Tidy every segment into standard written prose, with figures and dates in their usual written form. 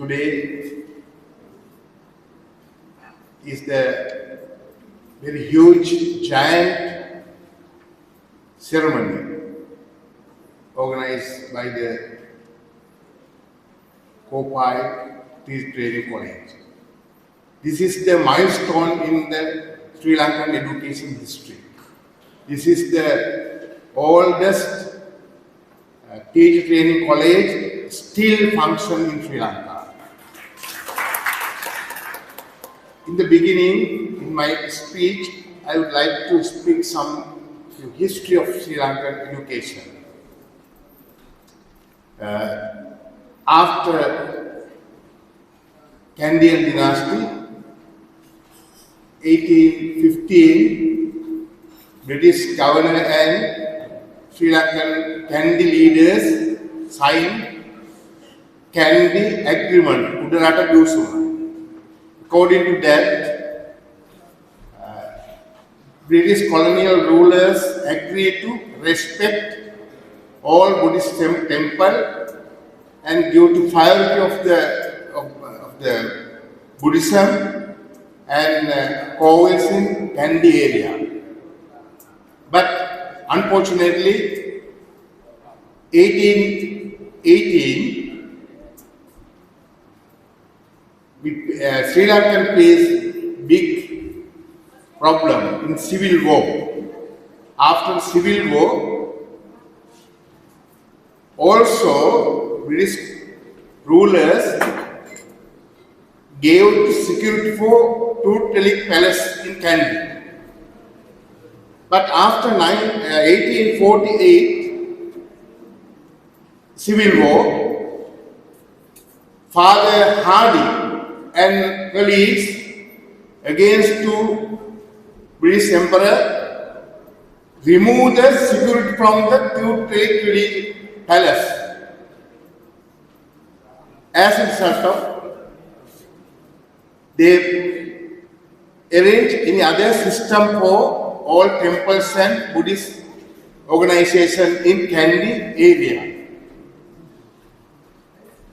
today is the very huge, giant ceremony organized by the Kopay Teachers College. This is the milestone in the Sri Lankan education history. This is the oldest teacher training college still function in Sri Lanka. In the beginning, in my speech, I would like to speak some history of Sri Lankan education. After Kandyan dynasty, 1815, British governor and Sri Lankan Kandy leaders signed Kandy Agreement, Udarata Dusuma. According to that, British colonial rulers agreed to respect all Buddhist temples and due to priority of the Buddhism and coalescing Kandy area. But unfortunately, 1818, Sri Lanka faced big problem in civil war. After civil war, also British rulers gave security for two Telic palace in Kandy. But after 1848 civil war, Father Hardy and colleagues against two British emperor removed the security from the two Telic palace. As a result of, they arranged any other system for all temples and Buddhist organization in Kandy area.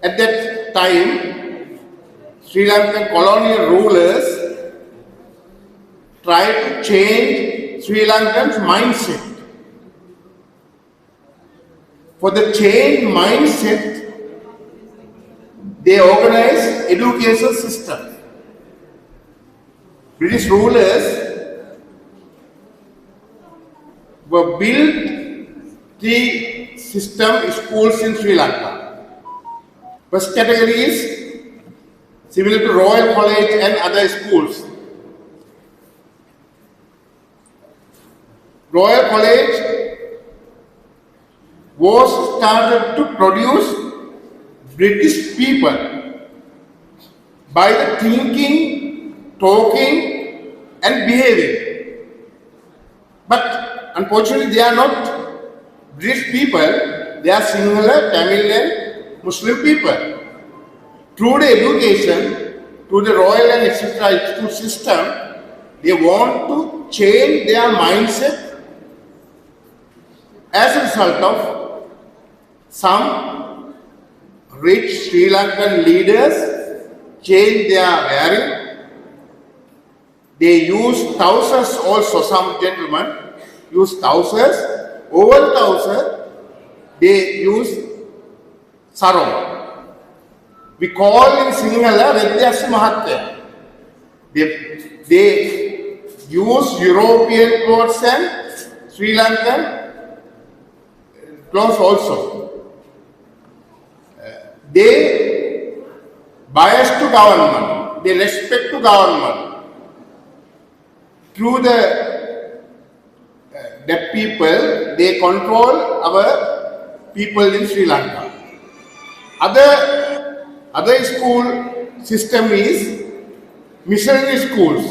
At that time, Sri Lankan colonial rulers tried to change Sri Lankan's mindset. For the change mindset, they organized education system. British rulers were built three system schools in Sri Lanka. First category is similar to Royal College and other schools. Royal College was started to produce British people by the thinking, talking and behaving. But unfortunately, they are not British people, they are Sinhala, Tamil and Muslim people. Through the education, through the royal and etc. school system, they want to change their mindset. As a result of some rich Sri Lankan leaders change their wearing. They use trousers also, some gentlemen use trousers. Over trousers, they use sarong. We call in Sinhala Redyas Mahatya. They use European clothes and Sri Lankan clothes also. They bias to government. They respect to government. Through that people, they control our people in Sri Lanka. Other school system is missionary schools.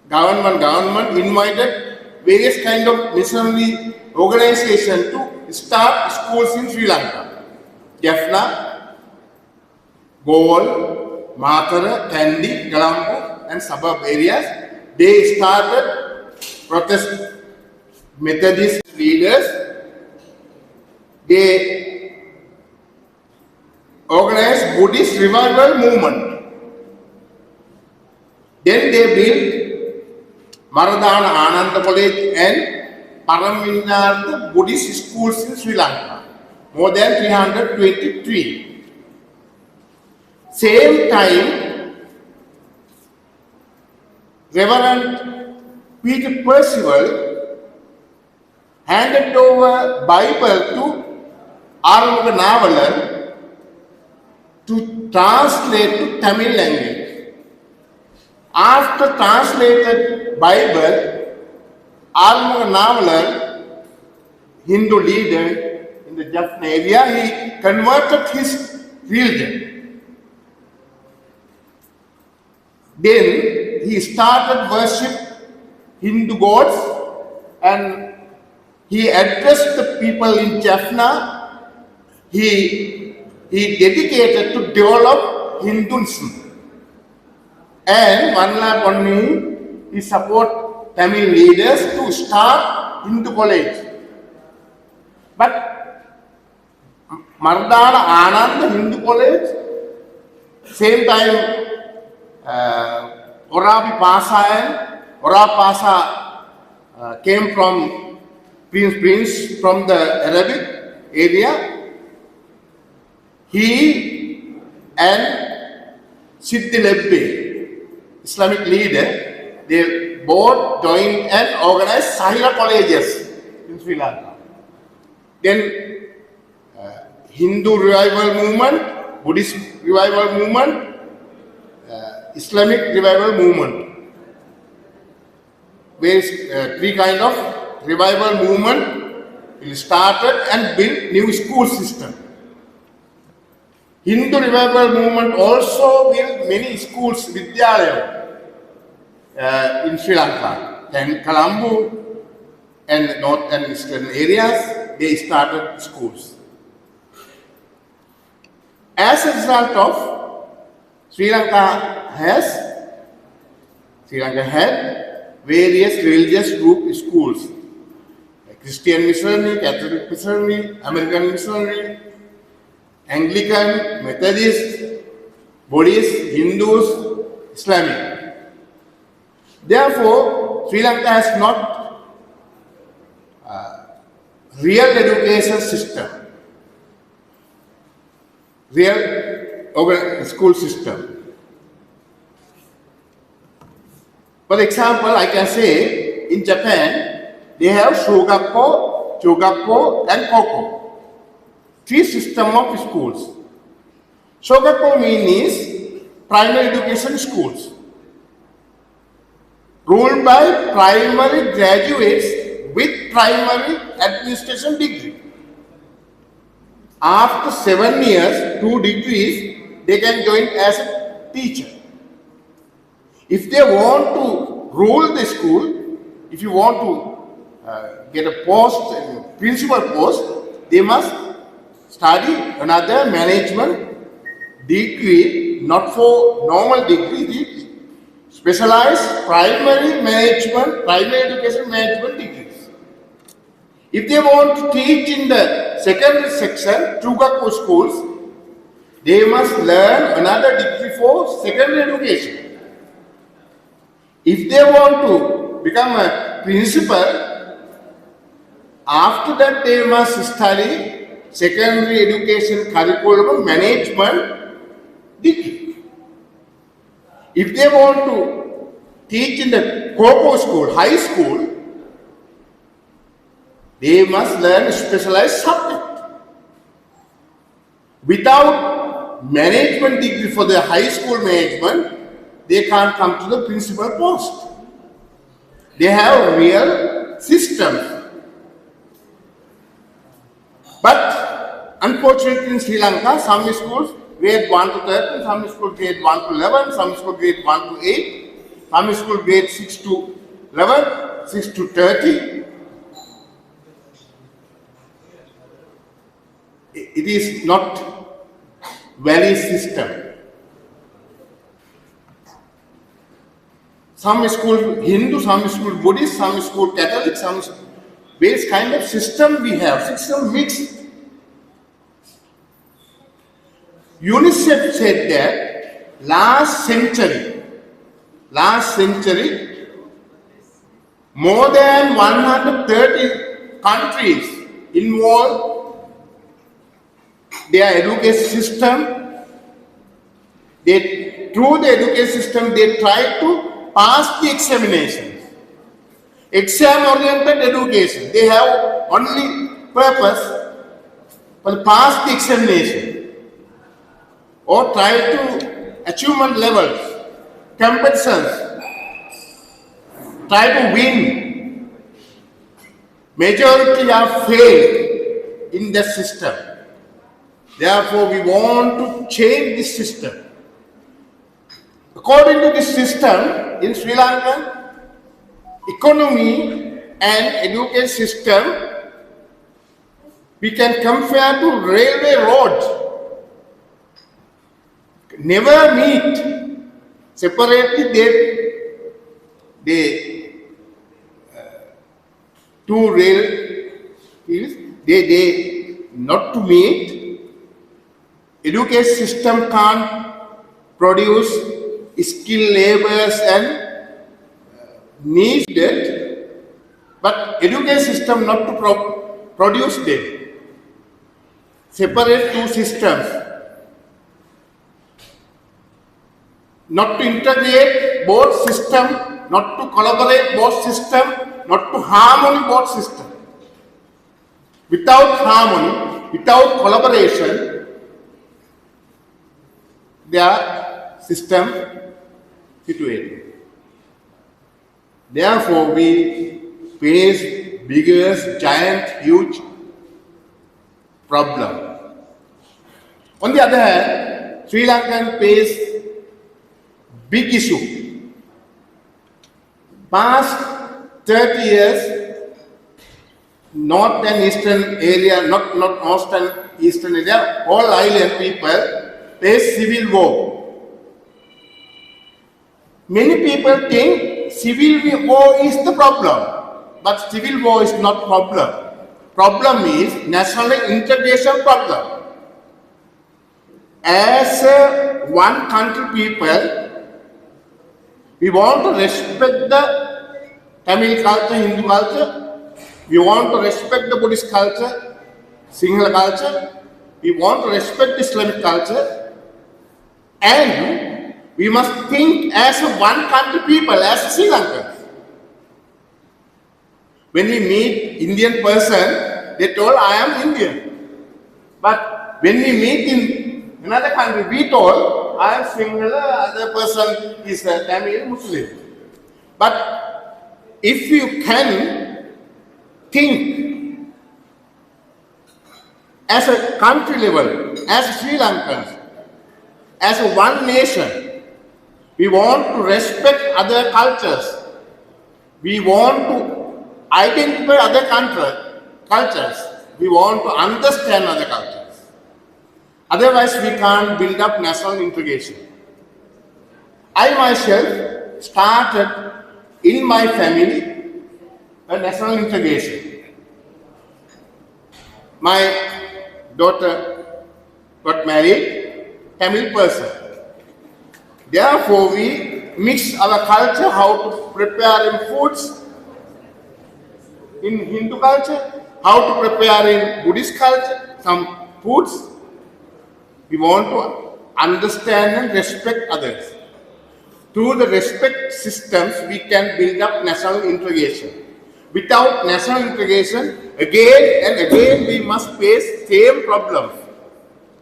Government invited various kind of missionary organization to start schools in Sri Lanka. Jaffna, Goal, Matara, Kandy, Galambo and suburb areas. They started protest Methodist leaders. They organized Buddhist revival movement. Then they built Maradana Ananda College and Paraminartha Buddhist schools in Sri Lanka, more than 323. Same time, Reverend Peter Percival handed over Bible to Arumuga Navalan to translate to Tamil language. After translated Bible, Arumuga Navalan, Hindu leader in the Jaffna area, he converted his religion. Then he started worship Hindu gods and he addressed the people in Jaffna. He dedicated to develop Hinduism. And one lab on me, he support Tamil leaders to start Hindu college. But Maradana Ananda Hindu college, same time Orabi Pasa and Orabi Pasa came from Prince from the Arabic area. He and Siddhi Lebbe, Islamic leader, they both joined and organized Sahila colleges in Sri Lanka. Then Hindu revival movement, Buddhist revival movement, Islamic revival movement. Where three kind of revival movement will started and build new school system. Hindu revival movement also built many schools, Vidyalaya, in Sri Lanka. And Colombo and north and eastern areas, they started schools. As a result of Sri Lanka had various religious group schools, Christian missionary, Catholic missionary, American missionary, Anglican, Methodist, Buddhist, Hindus, Islamic. Therefore, Sri Lanka has not real education system, real school system. For example, I can say in Japan, they have Shogakko, Chogakko and Koko. Three system of schools. Shogakko means primary education schools, ruled by primary graduates with primary administration degree. After 7 years, 2 degrees, they can join as a teacher. If they want to rule the school, if you want to get a post, principal post, they must study another management degree, not for normal degree, specialized primary management, primary education management degrees. If they want to teach in the secondary section, Chugakko schools, they must learn another degree for secondary education. If they want to become a principal, after that they must study secondary education curriculum management degree. If they want to teach in the Koko school, high school, they must learn a specialized subject. Without management degree for the high school management, they can't come to the principal post. They have real systems. But unfortunately in Sri Lanka, some schools grade 1 to 13, some schools grade 1 to 11, some schools grade 1 to 8, some schools grade 6 to 11, 6 to 30. It is not valid system. Some school Hindu, some school Buddhist, some school Catholic, some various kind of system we have, system mixed. UNICEF said that last century, more than 130 countries involved their education system. Through the education system, they try to pass the examinations. Exam-oriented education. They have only purpose for pass the examination or try to achievement levels, competitions, try to win. Majority are failed in the system. Therefore, we want to change this system. According to this system, in Sri Lanka, economy and education system, we can compare to railway road. Never meet. Separately, two rail fields, they not to meet. Education system can't produce skilled laborers and needed, but education system not to produce them. Separate two systems. Not to integrate both systems, not to collaborate both systems, not to harmony both systems. Without harmony, without collaboration, their system situated. Therefore, we face biggest, giant, huge problem. On the other hand, Sri Lankan face big issue. Past 30 years, north and eastern area, not north and eastern area, all island people face civil war. Many people think civil war is the problem, but civil war is not problem. Problem is national integration problem. As one country people, we want to respect the Tamil culture, Hindu culture. We want to respect the Buddhist culture, Sinhala culture. We want to respect Islamic culture. And we must think as one country people, as Sri Lankans. When we meet Indian person, they told, I am Indian. But when we meet in another country, we told, I am Sinhala, other person is a Tamil Muslim. But if you can think as a country level, as Sri Lankans, as a one nation, we want to respect other cultures. We want to identify other cultures. We want to understand other cultures. Otherwise, we can't build up national integration. I myself started in my family a national integration. My daughter got married, Tamil person. Therefore, we mix our culture, how to prepare in foods, in Hindu culture, how to prepare in Buddhist culture, some foods. We want to understand and respect others. Through the respect systems, we can build up national integration. Without national integration, again and again we must face same problems.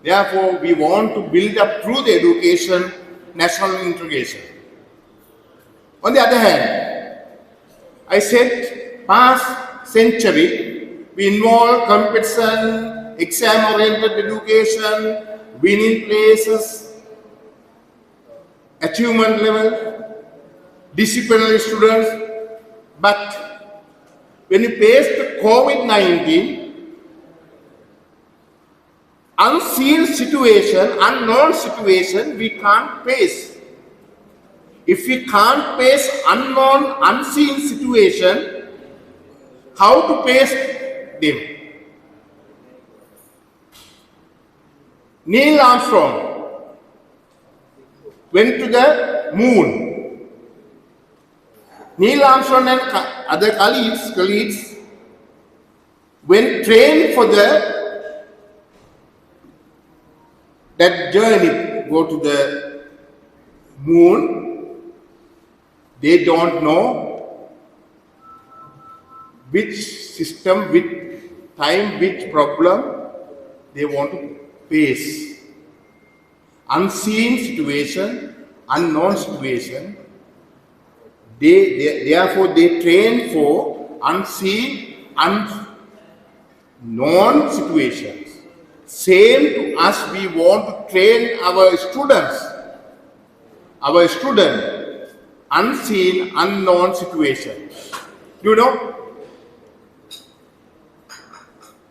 Therefore, we want to build up through the education, national integration. On the other hand, I said past century, we involve competition, exam-oriented education, winning places, achievement level, disciplinary students. But when you face the COVID-19, unseen situation, unknown situation, we can't face. If we can't face unknown, unseen situation, how to face them? Neil Armstrong went to the moon. Neil Armstrong and other colleagues went trained for that journey, go to the moon. They don't know which system, which time, which problem they want to face. Unseen situation, unknown situation. Therefore, they train for unseen, unknown situations. Same to us, we want to train our students, unseen, unknown situations. You know,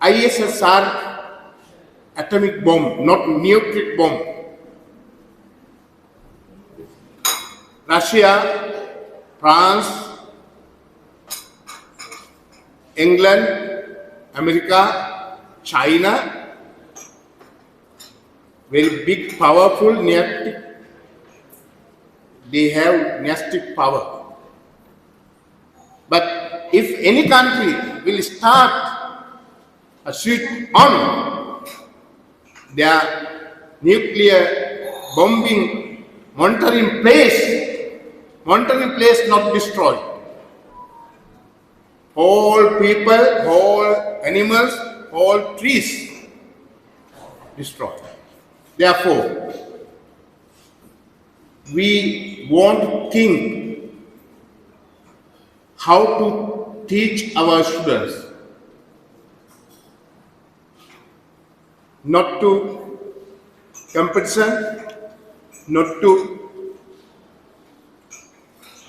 ISSR atomic bomb, not nuclear bomb. Russia, France, England, America, China, very big, powerful, neotic. They have neotic power. But if any country will start a switch on their nuclear bombing monitoring place not destroyed. Whole people, whole animals, whole trees destroyed. Therefore, we want to think how to teach our students not to competition, not to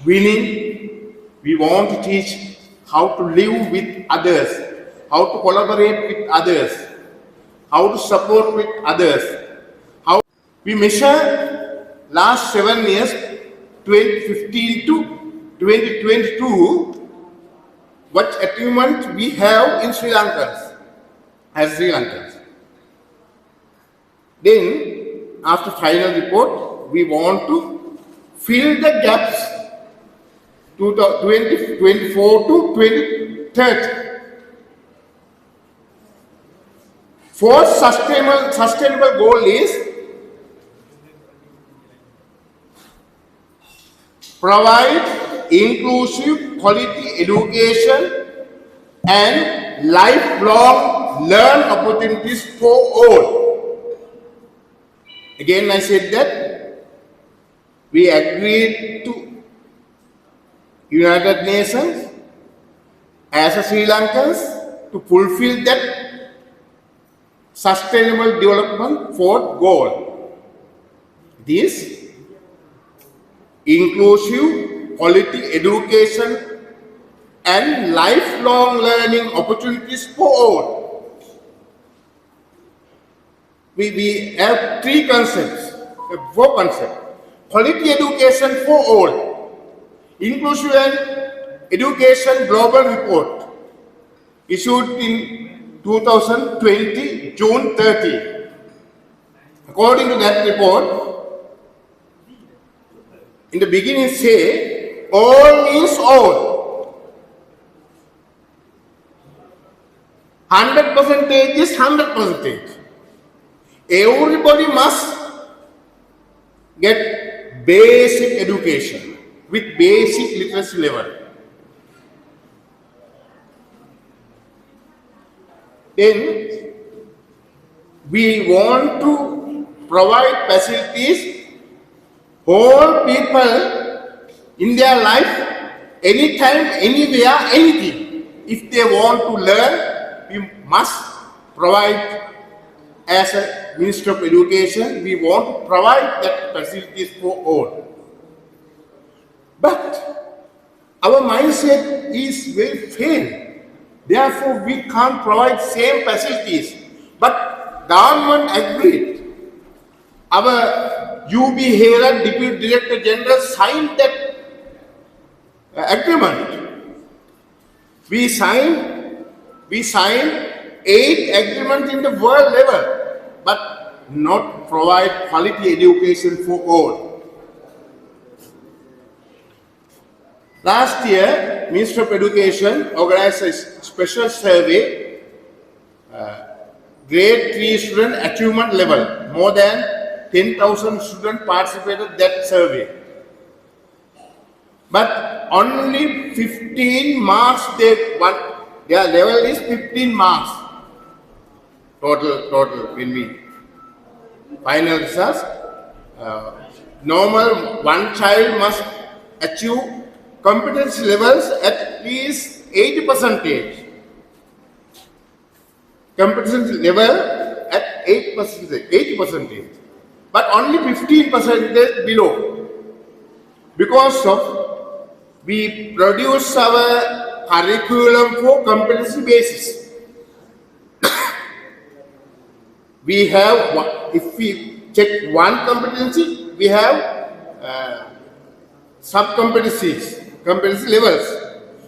winning. We want to teach how to live with others, how to collaborate with others, how to support with others. How we measure last 7 years, 2015 to 2022, what achievement we have in Sri Lankans, as Sri Lankans. Then, after final report, we want to fill the gaps to the 2024 to 2030. Fourth sustainable goal is provide inclusive quality education and lifelong learn opportunities for all. Again, I said that we agreed to United Nations as a Sri Lankans to fulfill that sustainable development fourth goal. This inclusive quality education and lifelong learning opportunities for all. We have three concepts, four concepts. Quality education for all, inclusive education global report issued in 2020, June 30. According to that report, in the beginning say, all means all. 100% is 100%. Everybody must get basic education with basic literacy level. Then we want to provide facilities all people in their life, anytime, anywhere, anything. If they want to learn, we must provide. As a Minister of Education, we want to provide that facilities for all. But our mindset is very failed. Therefore, we can't provide same facilities. But government agreed. Our UB Hera Deputy Director General signed that agreement. We signed 8 agreements in the world level, but not provide quality education for all. Last year, Ministry of Education organized a special survey, grade 3 student achievement level. More than 10,000 students participated in that survey. But only 15 marks they won. Their level is 15 marks. Total when we final results. Normal one child must achieve competence levels at least 80%. Competence level at 80%. But only 15% below. Because of we produce our curriculum for competency basis. We have, if we check one competency, we have sub-competencies, competency levels.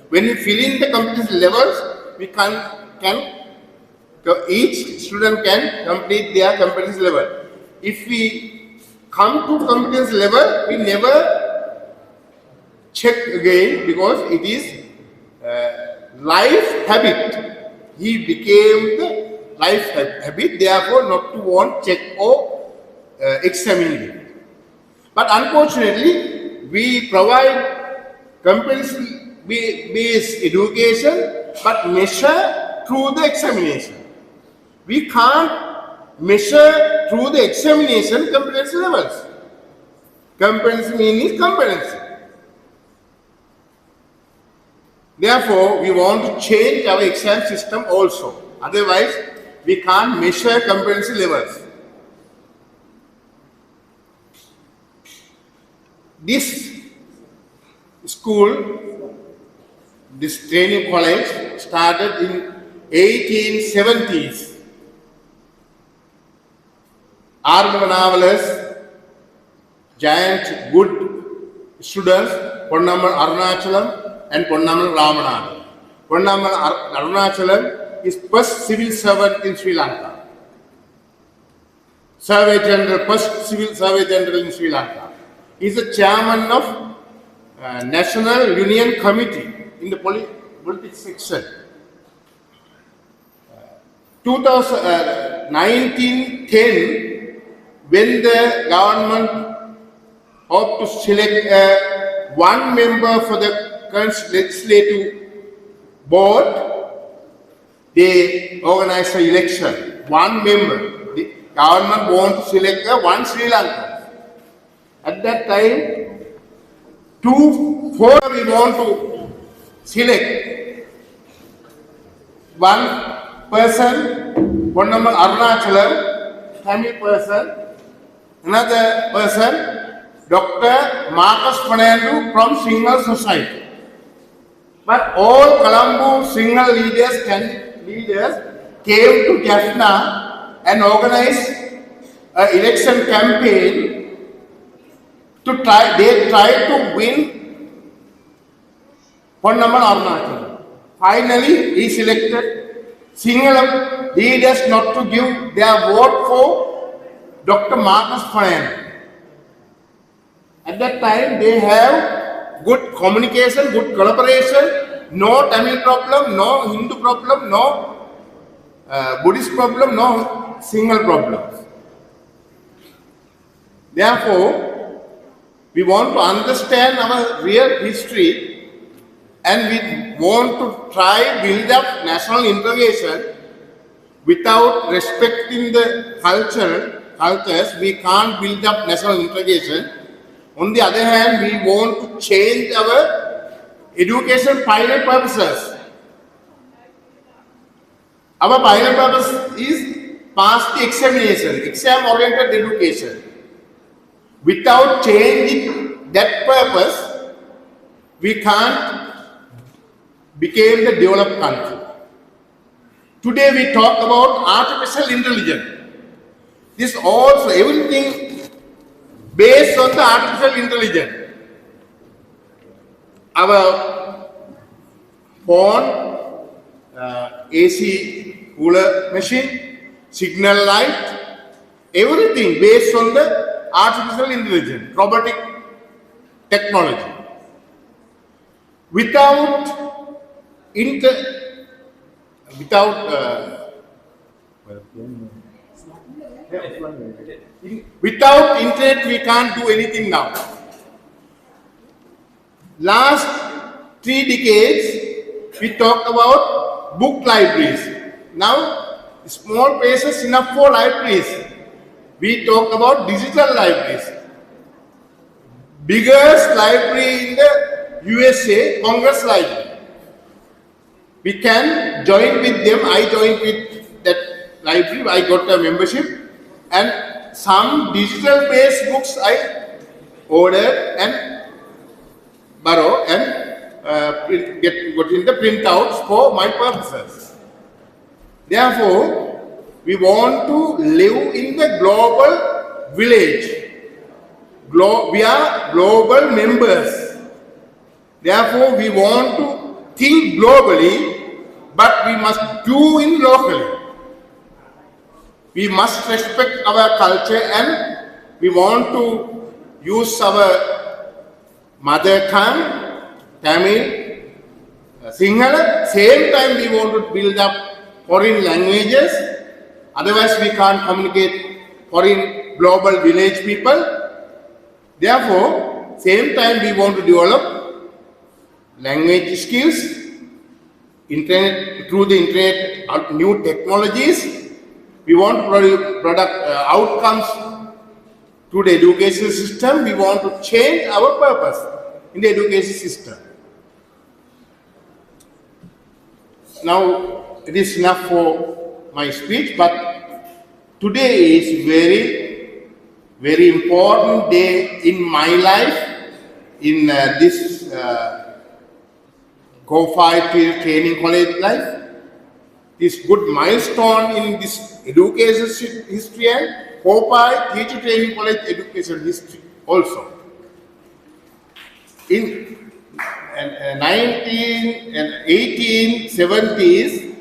When we fill in the competency levels, we each student can complete their competency level. If we come to competence level, we never check again because it is life habit. He became the life habit, therefore not to want check or examine it. But unfortunately, we provide competency-based education but measure through the examination. We can't measure through the examination competency levels. Competency means competency. Therefore, we want to change our exam system also. Otherwise, we can't measure competency levels. This school, this training college started in 1870s. Armanavalers, giant good students, Ponnamal Arunachalam and Ponnamal Ramanathan. Ponnamal Arunachalam is first civil servant in Sri Lanka. First civil survey general in Sri Lanka. He is the chairman of National Union Committee in the politics section. 1910, when the government hoped to select one member for the legislative board, they organized an election. One member. The government wanted to select one Sri Lankan. At that time, 4 we want to select one person, Ponnamal Arunachalam, Tamil person, another person, Dr. Marcus Fernando from Sinhala Society. But all Colombo Sinhala leaders came to Jaffna and organized an election campaign they tried to win Ponnamal Arunachalam. Finally, he selected Sinhala leaders not to give their vote for Dr. Marcus Fernando. At that time, they have good communication, good collaboration, no Tamil problem, no Hindu problem, no Buddhist problem, no Sinhala problems. Therefore, we want to understand our real history and we want to try build up national integration without respecting the cultures. We can't build up national integration. On the other hand, we want to change our education pilot purposes. Our pilot purpose is pass the examination, exam-oriented education. Without changing that purpose, we can't become the developed country. Today we talk about artificial intelligence. This also everything based on the artificial intelligence. Our phone, AC cooler machine, signal light, everything based on the artificial intelligence, robotic technology. Without without without internet, we can't do anything now. Last 3 decades, we talked about book libraries. Now, small places enough for libraries. We talk about digital libraries. Biggest library in the USA, Congress Library. We can join with them. I joined with that library. I got a membership, and some digital based books I ordered and borrow and got in the printouts for my purposes. Therefore, we want to live in the global village. We are global members. Therefore, we want to think globally, but we must do it locally. We must respect our culture, and we want to use our mother tongue, Tamil, Sinhala. Same time, we want to build up foreign languages. Otherwise, we can't communicate foreign global village people. Therefore, same time we want to develop language skills, internet, through the internet, new technologies. We want to product outcomes through the education system. We want to change our purpose in the education system. Now, it is enough for my speech, but today is very important day in my life, in this Kopay Teachers Training College life. This good milestone in this education history and Kopay Teachers Training College education history also. In 19 and 1870s,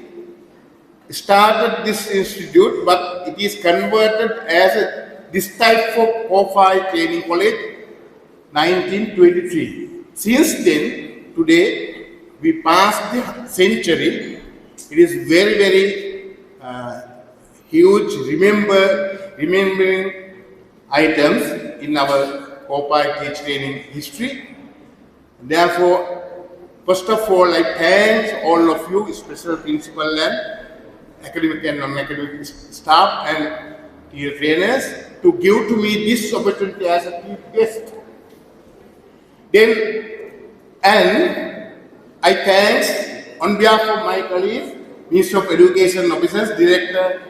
started this institute, but it is converted as this type of Kopay Training College, 1923. Since then, today, we passed the century. It is very huge remembering items in our Kopay Teachers Training history. Therefore, first of all, I thank all of you, special principal and academic and non-academic staff and teacher trainers, to give to me this opportunity as a chief guest. And I thank on behalf of my colleagues, Minister of Education Officers, Director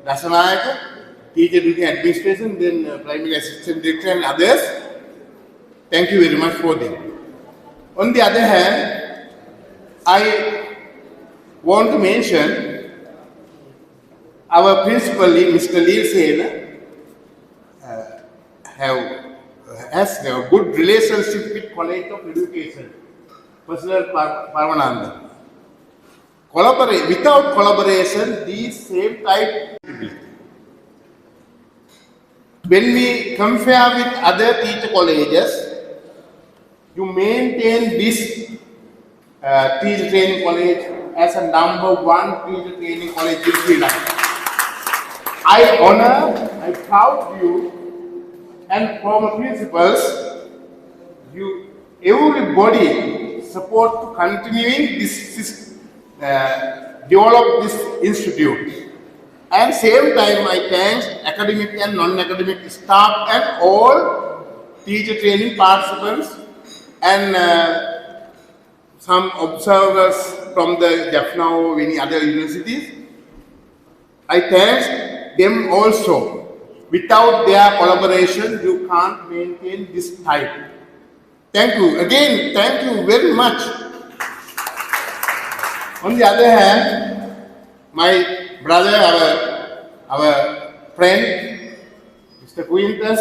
Dasanayaka, Teacher Duty Administration, then Primary Assistant Director and others. Thank you very much for them. On the other hand, I want to mention our principal, Mr. Lee Sena, has a good relationship with College of Education, Personal Paramananda. Without collaboration, these same type. When we compare with other teacher colleges, you maintain this teacher training college as a #1 teacher training college in Sri Lanka. I proud you and former principals, everybody support to continuing this develop this institute. And same time, I thank academic and non-academic staff and all teacher training participants and some observers from the Jaffna or any other universities. I thank them also. Without their collaboration, you can't maintain this type. Thank you. Again, thank you very much. On the other hand, my brother, our friend, Mr. Quintus,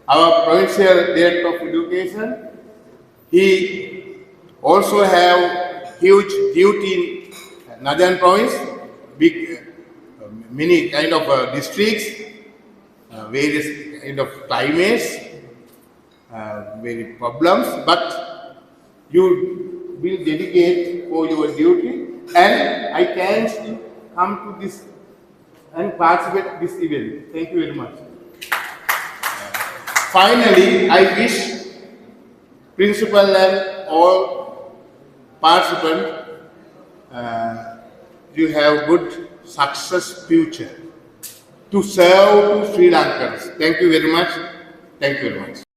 our Provincial Director of Education, he also have huge duty in Northern Province, many kind of districts, various kind of climates, very problems, but you will dedicate for your duty, and I can come to this and participate this event. Thank you very much. Finally, I wish principal and all participants you have good success future to serve to Sri Lankans. Thank you very much. Thank you very much.